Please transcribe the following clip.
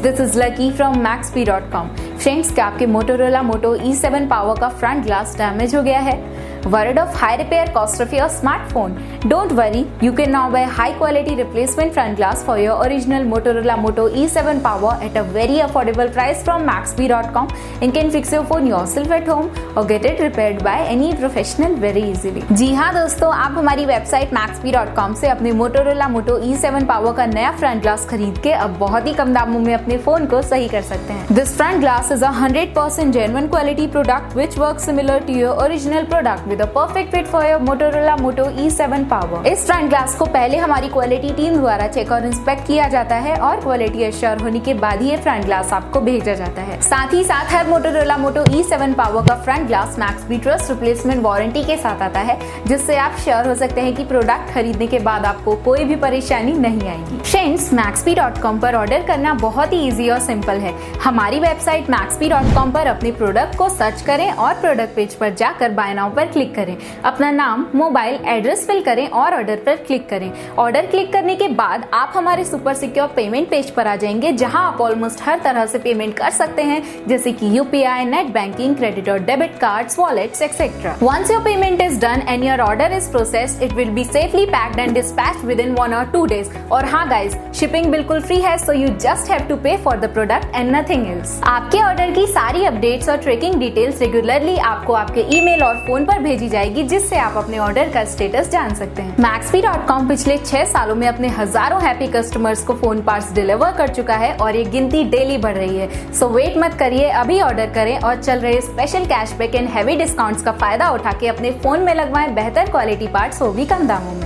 this is Lucky from Maxbhi.com. Friends, क्या आपके Motorola Moto E7 power का front glass damage हो गया है? Worried of high repair cost of your smartphone? Don't worry, you can now buy high quality replacement front glass for your original Motorola Moto E7 power at a very affordable price from Maxbhi.com and can fix your phone yourself at home or get it repaired by any professional very easily. जी हाँ दोस्तों, आप हमारी website Maxbhi.com से अपने Motorola Moto E7 power का नया front glass खरीद के अब बहुत ही कम दामों में अपने फोन को सही कर सकते हैं। This front glass is a 100% genuine quality product which works similar to your original product with a perfect fit for your Motorola Moto E7 power. इस फ्रंट ग्लास को पहले हमारी क्वालिटी टीम द्वारा चेक और इंस्पेक्ट किया जाता है और क्वालिटी एश्योर होने के बाद ही ये फ्रंट ग्लास आपको भेजा जाता है। साथ ही साथ हर Motorola Moto E7 पावर का front glass Maxbhi trust replacement warranty के साथ आता है, जिससे आप श्योर हो सकते हैं कि प्रोडक्ट खरीदने के बाद आपको कोई भी परेशानी नहीं आएगी। फ्रेंड्स, Maxbhi.com पर ऑर्डर करना बहुत ही इजी और सिंपल है। हमारी वेबसाइट Maxbhi.com पर अपने प्रोडक्ट को सर्च करें और प्रोडक्ट पेज पर जाकर बाय नाउ पर क्लिक करें। अपना नाम, मोबाइल, एड्रेस फिल करें और ऑर्डर पर क्लिक करें। ऑर्डर क्लिक करने के बाद आप हमारे सुपर सिक्योर पेमेंट पेज पर आ जाएंगे, जहां आप ऑलमोस्ट हर तरह से पेमेंट कर सकते हैं, जैसे कि यूपीआई, नेट बैंकिंग, क्रेडिट और debit cards, wallets etcetera. Once your payment is done and your order is processed, it will be safely packed and dispatched within 1 or 2 days। और हाँ गाइज, शिपिंग बिल्कुल free है, so you just have to pay for the product and nothing else. आपके order की सारी updates और tracking details regularly आपको आपके ईमेल और फोन पर भेजी जाएगी, जिससे आप अपने ऑर्डर का स्टेटस जान सकते हैं। Maxbhi.com पिछले 6 सालों में अपने हजारों हैप्पी कस्टमर्स को फोन पार्ट्स डिलीवर कर चुका है और ये गिनती डेली बढ़ रही है। सो वेट मत करिए, अभी ऑर्डर करें और चल रहे special cashback and heavy discounts का फायदा उठा के अपने फोन में लगवाएं बेहतर क्वालिटी पार्ट्स, वो भी कम दामों में।